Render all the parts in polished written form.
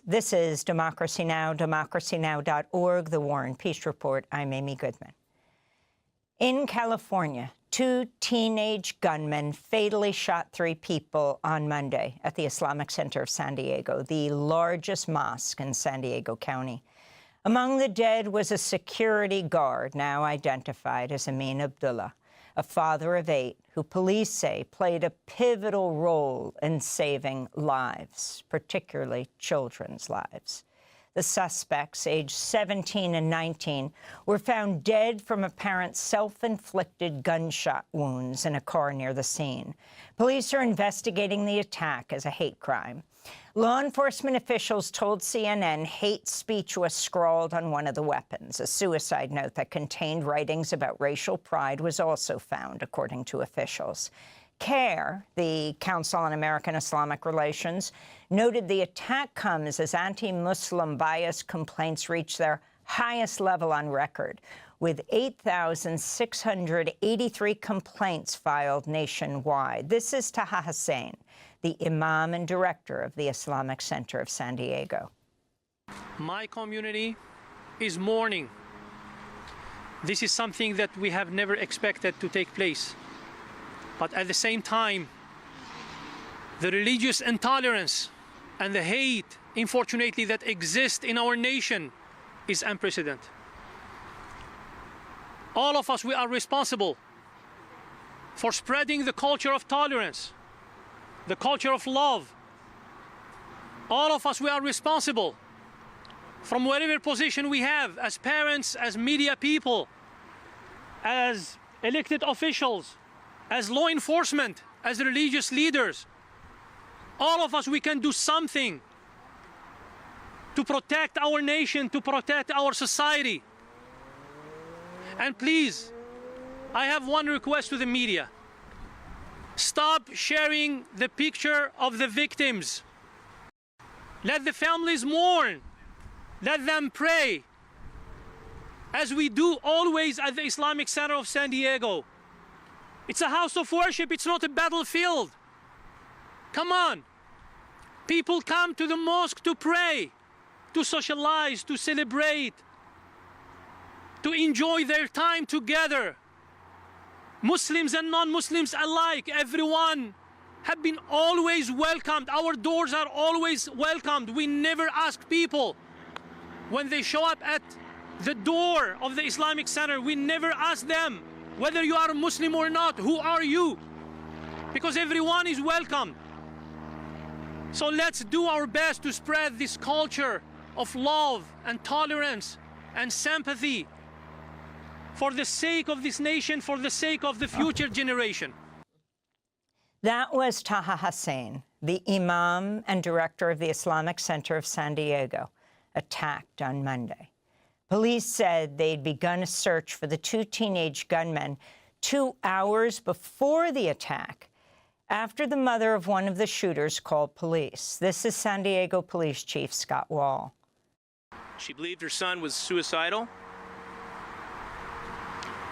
This is Democracy Now!, democracynow.org, The War and Peace Report. I'm Amy Goodman. In California, 2 teenage gunmen fatally shot 3 people on Monday at the Islamic Center of San Diego, the largest mosque in San Diego County. Among the dead was a security guard, now identified as Amin Abdullah, a father of 8, who police say played a pivotal role in saving lives, particularly children's lives. The suspects, aged 17 and 19, were found dead from apparent self-inflicted gunshot wounds in a car near the scene. Police are investigating the attack as a hate crime. Law enforcement officials told CNN hate speech was scrawled on one of the weapons. A suicide note that contained writings about racial pride was also found, according to officials. CARE, the Council on American Islamic Relations, noted the attack comes as anti-Muslim bias complaints reach their highest level on record, with 8,683 complaints filed nationwide. This is Taha Hussein, the Imam and Director of the Islamic Center of San Diego. My community is mourning. This is something that we have never expected to take place. But at the same time, the religious intolerance and the hate, unfortunately, that exists in our nation is unprecedented. All of us, we are responsible for spreading the culture of tolerance, the culture of love. All of us, we are responsible from whatever position we have as parents, as media people, as elected officials, as law enforcement, as religious leaders. All of us, we can do something to protect our nation, to protect our society. And please, I have one request to the media. Stop sharing the picture of the victims. Let the families mourn. Let them pray, as we do always at the Islamic Center of San Diego. It's a house of worship, it's not a battlefield. Come on. People come to the mosque to pray, to socialize, to celebrate, to enjoy their time together. Muslims and non-Muslims alike, everyone have been always welcomed. Our doors are always welcomed. We never ask people when they show up at the door of the Islamic Center, we never ask them whether you are a Muslim or not, who are you? Because everyone is welcome. So let's do our best to spread this culture of love and tolerance and sympathy for the sake of this nation, for the sake of the future generation. That was Taha Hussein, the Imam and Director of the Islamic Center of San Diego, attacked on Monday. Police said they'd begun a search for the 2 teenage gunmen 2 hours before the attack, after the mother of one of the shooters called police. This is San Diego Police Chief Scott Wall. She believed her son was suicidal,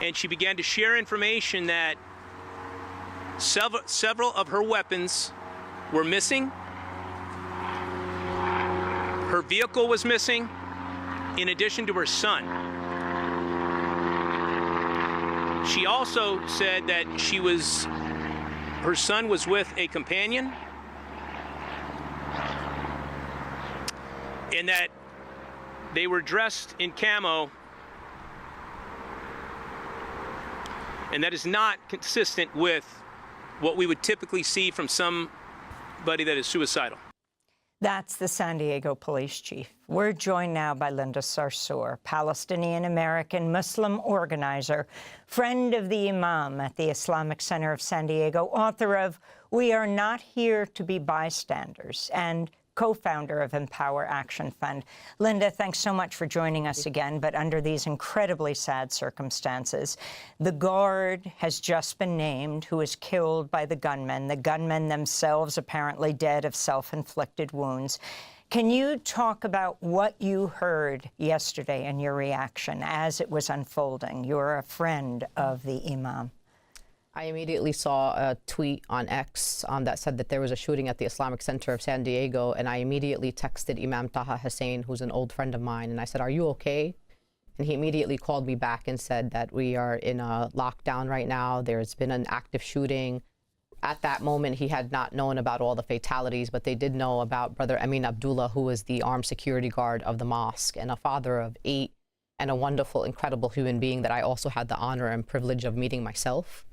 and she began to share information that several of her weapons were missing. Her vehicle was missing, in addition to her son. She also said that her son was with a companion, and that they were dressed in camo, and that is not consistent with what we would typically see from somebody that is suicidal. That's the San Diego Police Chief. We're joined now by Linda Sarsour, Palestinian-American Muslim organizer, friend of the Imam at the Islamic Center of San Diego, author of We Are Not Here to Be Bystanders, and co-founder of Empower Action Fund. Linda, thanks so much for joining us again, but under these incredibly sad circumstances. The guard has just been named who was killed by the gunmen themselves apparently dead of self-inflicted wounds. Can you talk about what you heard yesterday and your reaction as it was unfolding? You're a friend of the Imam. I immediately saw a tweet on X that said that there was a shooting at the Islamic Center of San Diego, and I immediately texted Imam Taha Hussein, who's an old friend of mine, and I said, "Are you okay?" And he immediately called me back and said that we are in a lockdown right now. There's been an active shooting. At that moment, he had not known about all the fatalities, but they did know about Brother Amin Abdullah, who was the armed security guard of the mosque and a father of 8 and a wonderful, incredible human being that I also had the honor and privilege of meeting myself.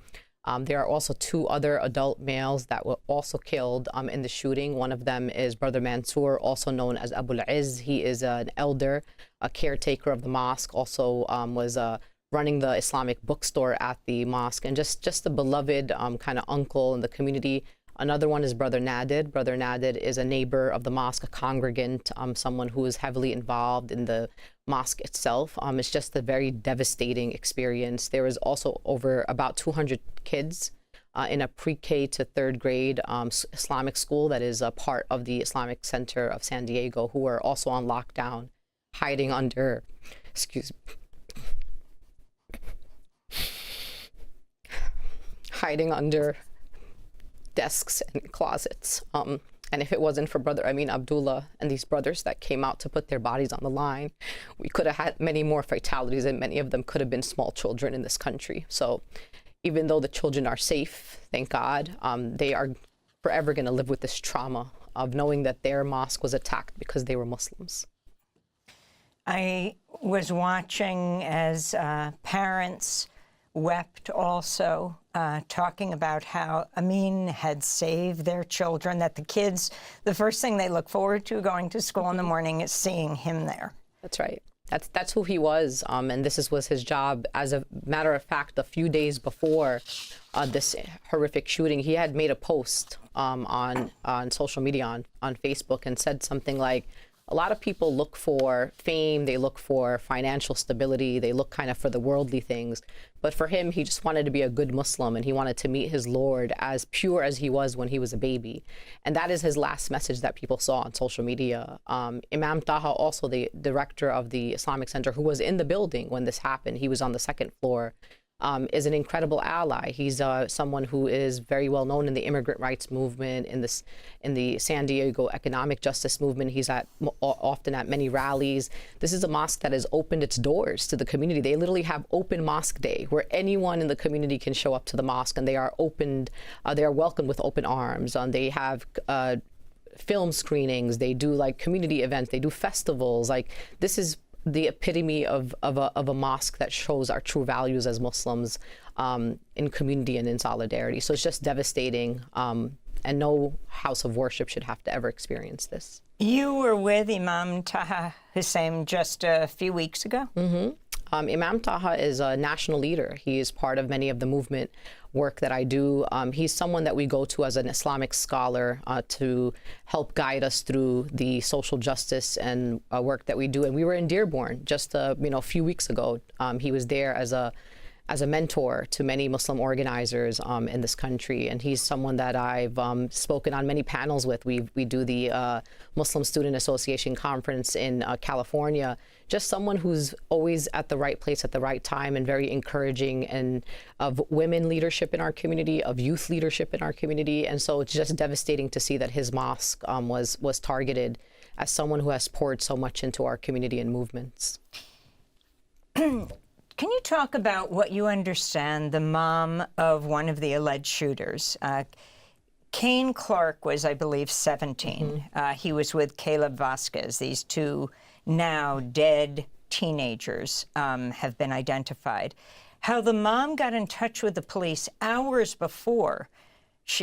There are also 2 other adult males that were also killed in the shooting. One of them is Brother Mansour, also known as Abul Izz. He is an elder, a caretaker of the mosque, also was running the Islamic bookstore at the mosque, and just a beloved kind of uncle in the community. Another one is Brother Nadid. Brother Nadid is a neighbor of the mosque, a congregant, someone who is heavily involved in the mosque itself. It's just a very devastating experience. There is also about 200 kids in a pre-K to 3rd grade Islamic school that is a part of the Islamic Center of San Diego, who are also on lockdown, hiding under, hiding under desks and closets. And if it wasn't for Brother Amin Abdullah and these brothers that came out to put their bodies on the line, we could have had many more fatalities, and many of them could have been small children in this country. So even though the children are safe, thank God, they are forever going to live with this trauma of knowing that their mosque was attacked because they were Muslims. I was watching as parents wept also, talking about how Amin had saved their children, that the kids, the first thing they look forward to going to school in the morning is seeing him there. That's right. That's who he was, and this was his job. As a matter of fact, a few days before this horrific shooting, he had made a post on social media, on Facebook, and said something like, a lot of people look for fame, they look for financial stability, they look kind of for the worldly things. But for him, he just wanted to be a good Muslim, and he wanted to meet his Lord as pure as he was when he was a baby. And that is his last message that people saw on social media. Imam Taha, also the director of the Islamic Center, who was in the building when this happened, he was on the 2nd floor, is an incredible ally. He's someone who is very well known in the immigrant rights movement, in the San Diego economic justice movement. He's often at many rallies. This is a mosque that has opened its doors to the community. They literally have open mosque day, where anyone in the community can show up to the mosque, and they are welcomed with open arms. They have film screenings. They do like community events. They do festivals. Like, this is the epitome of a mosque that shows our true values as Muslims in community and in solidarity. So it's just devastating, and no house of worship should have to ever experience this. You were with Imam Taha Hussein just a few weeks ago? Mm-hmm. Imam Taha is a national leader. He is part of many of the movement work that I do. He's someone that we go to as an Islamic scholar to help guide us through the social justice and work that we do. And we were in Dearborn just a few weeks ago. He was there as a mentor to many Muslim organizers in this country. And he's someone that I've spoken on many panels with. We do the Muslim Student Association conference in California. Just someone who's always at the right place at the right time, and very encouraging, and of women leadership in our community, of youth leadership in our community. And so it's just devastating to see that his mosque was targeted as someone who has poured so much into our community and movements. Can you talk about what you understand the mom of one of the alleged shooters? Kane Clark was, I believe, 17. Mm-hmm. He was with Caleb Vasquez. These 2 now dead teenagers have been identified. How the mom got in touch with the police hours before.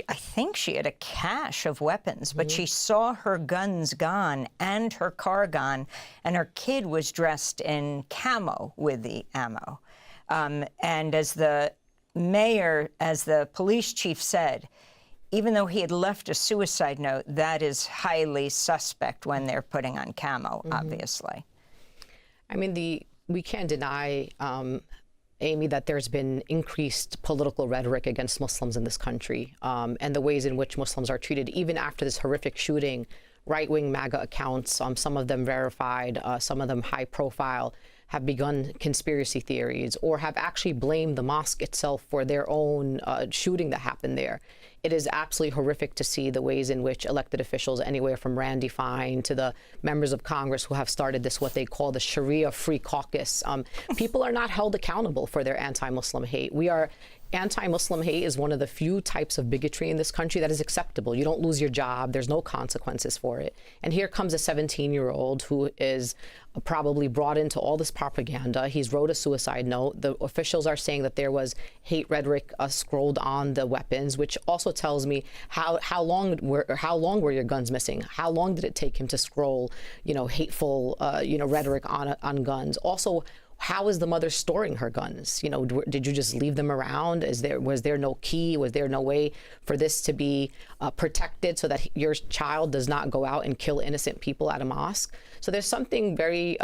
I think she had a cache of weapons, but she saw her guns gone and her car gone, and her kid was dressed in camo with the ammo. And as the mayor, as the police chief said, even though he had left a suicide note, that is highly suspect when they're putting on camo, obviously. I mean, we can't deny, Amy, that there's been increased political rhetoric against Muslims in this country, and the ways in which Muslims are treated. Even after this horrific shooting, right-wing MAGA accounts, some of them verified, some of them high-profile, have begun conspiracy theories or have actually blamed the mosque itself for their own shooting that happened there. It is absolutely horrific to see the ways in which elected officials, anywhere from Randy Fine to the members of Congress who have started this, what they call the Sharia Free Caucus, people are not held accountable for their anti-Muslim hate. Anti-Muslim hate is one of the few types of bigotry in this country that is acceptable. You don't lose your job. There's no consequences for it. And here comes a 17-year-old who is probably brought into all this propaganda. He's wrote a suicide note. The officials are saying that there was hate rhetoric scrolled on the weapons, which also tells me how long were your guns missing? How long did it take him to scroll, hateful, rhetoric on guns? Also, how is the mother storing her guns? Did you just leave them around? Was there no key? Was there no way for this to be protected so that your child does not go out and kill innocent people at a mosque? So there's something very,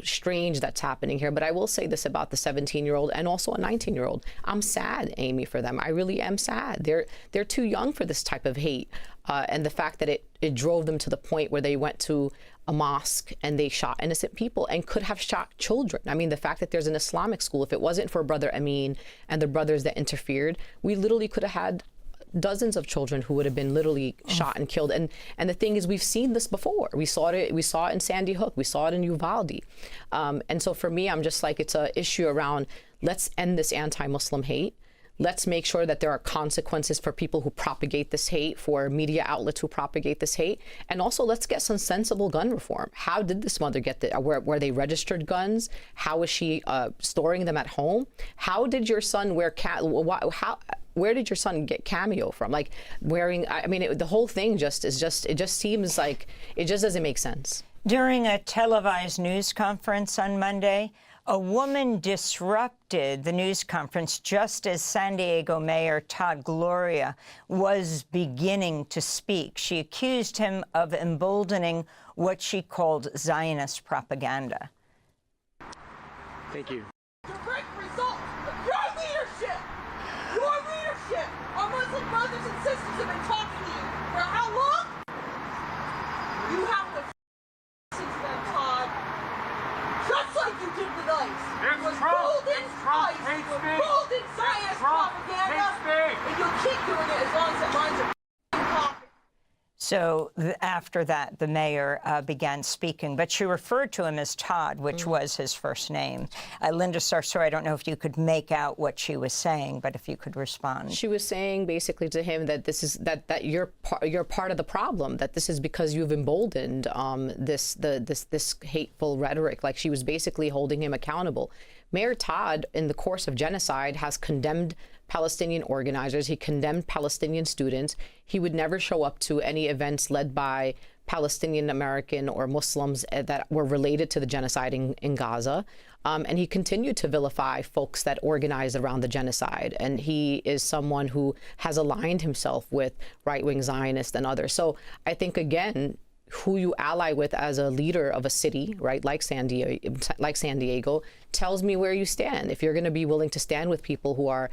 strange that's happening here. But I will say this about the 17-year-old and also a 19-year-old. I'm sad, Amy, for them. I really am sad. They're too young for this type of hate. And the fact that it drove them to the point where they went to a mosque and they shot innocent people and could have shot children. I mean, the fact that there's an Islamic school, if it wasn't for Brother Amin and the brothers that interfered, we literally could have had dozens of children who would have been literally shot and killed. And the thing is, we've seen this before. We saw it in Sandy Hook. We saw it in Uvalde. And so for me, I'm just like, it's an issue around, let's end this anti-Muslim hate. Let's make sure that there are consequences for people who propagate this hate, for media outlets who propagate this hate. And also, let's get some sensible gun reform. How did this mother get were they registered guns? How was she storing them at home? How did your son wear where did your son get cameo from? Like wearing, the whole thing just seems like it just doesn't make sense. During a televised news conference on Monday, a woman disrupted the news conference just as San Diego Mayor Todd Gloria was beginning to speak. She accused him of emboldening what she called Zionist propaganda. Thank you. Direct result of your leadership! Your leadership! Our Muslim brothers and sisters have been talking to you for how long? You have to listen to them, Todd. Just like you did with ICE. It was golden ICE. It was golden Zionist propaganda. And you'll keep doing it as long as it lines up. So after that, the mayor began speaking, but she referred to him as Todd, which was his first name. Linda Sarsour, I don't know if you could make out what she was saying, but if you could respond. She was saying basically to him that this is that you're part of the problem. That this is because you've emboldened this hateful rhetoric. Like she was basically holding him accountable. Mayor Todd, in the course of genocide, has condemned Palestinian organizers. He condemned Palestinian students. He would never show up to any events led by Palestinian American or Muslims that were related to the genocide in Gaza. And he continued to vilify folks that organized around the genocide. And he is someone who has aligned himself with right-wing Zionists and others. So I think, again, who you ally with as a leader of a city, right, like San Diego, tells me where you stand. If you're going to be willing to stand with people who are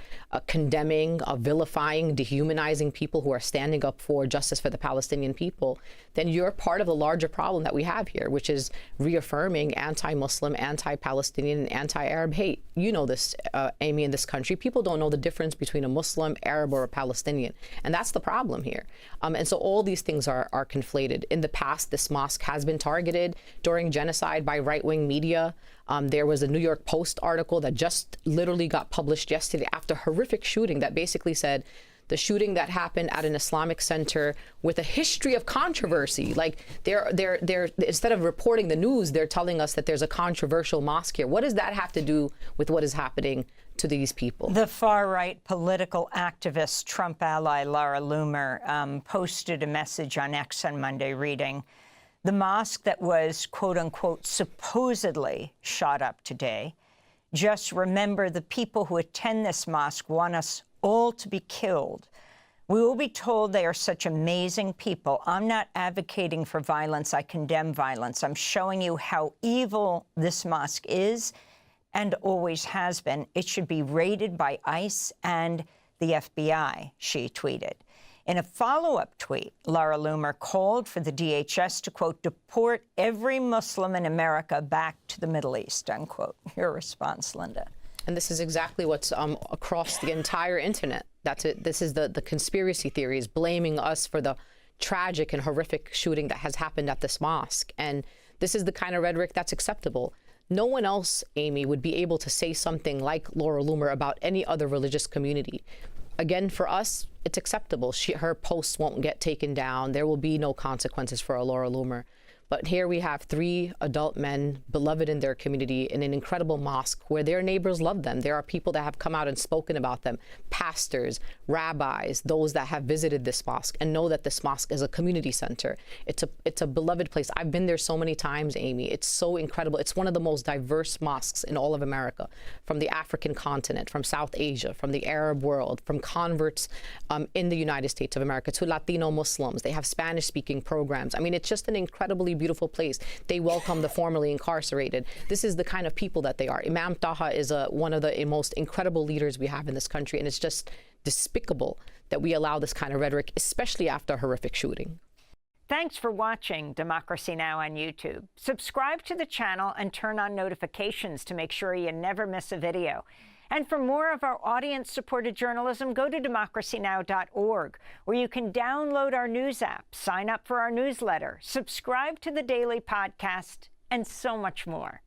condemning, vilifying, dehumanizing people who are standing up for justice for the Palestinian people, then you're part of the larger problem that we have here, which is reaffirming anti-Muslim, anti-Palestinian, and anti-Arab hate. You know this, Amy, in this country. People don't know the difference between a Muslim, Arab, or a Palestinian. And that's the problem here. And so all these things are conflated. In the past, this mosque has been targeted during genocide by right-wing media. There was a New York Post article that just literally got published yesterday after a horrific shooting that basically said the shooting that happened at an Islamic center with a history of controversy. Like they're instead of reporting the news, they're telling us that there's a controversial mosque here. What does that have to do with what is happening to these people? The far-right political activist, Trump ally Laura Loomer, posted a message on X on Monday reading, "The mosque that was, quote-unquote, supposedly shot up today. Just remember the people who attend this mosque want us all to be killed. We will be told they are such amazing people. I'm not advocating for violence. I condemn violence. I'm showing you how evil this mosque is and always has been. It should be raided by ICE and the FBI," she tweeted. In a follow-up tweet, Laura Loomer called for the DHS to, quote, deport every Muslim in America back to the Middle East, unquote. Your response, Linda. And this is exactly what's across the entire internet. That's it. This is the conspiracy theories blaming us for the tragic and horrific shooting that has happened at this mosque. And this is the kind of rhetoric that's acceptable. No one else, Amy, would be able to say something like Laura Loomer about any other religious community. Again, for us, it's acceptable. Her posts won't get taken down. There will be no consequences for a Laura Loomer. But here we have 3 adult men, beloved in their community, in an incredible mosque where their neighbors love them. There are people that have come out and spoken about them, pastors, rabbis, those that have visited this mosque and know that this mosque is a community center. It's a beloved place. I've been there so many times, Amy. It's so incredible. It's one of the most diverse mosques in all of America, from the African continent, from South Asia, from the Arab world, from converts in the United States of America to Latino Muslims. They have Spanish-speaking programs. I mean, it's just an incredibly beautiful place. They welcome the formerly incarcerated. This is the kind of people that they are. Imam Taha is one of the most incredible leaders we have in this country, and it's just despicable that we allow this kind of rhetoric, especially after a horrific shooting. Thanks for watching Democracy Now! On YouTube. Subscribe to the channel and turn on notifications to make sure you never miss a video. And for more of our audience-supported journalism, go to democracynow.org, where you can download our news app, sign up for our newsletter, subscribe to the daily podcast, and so much more.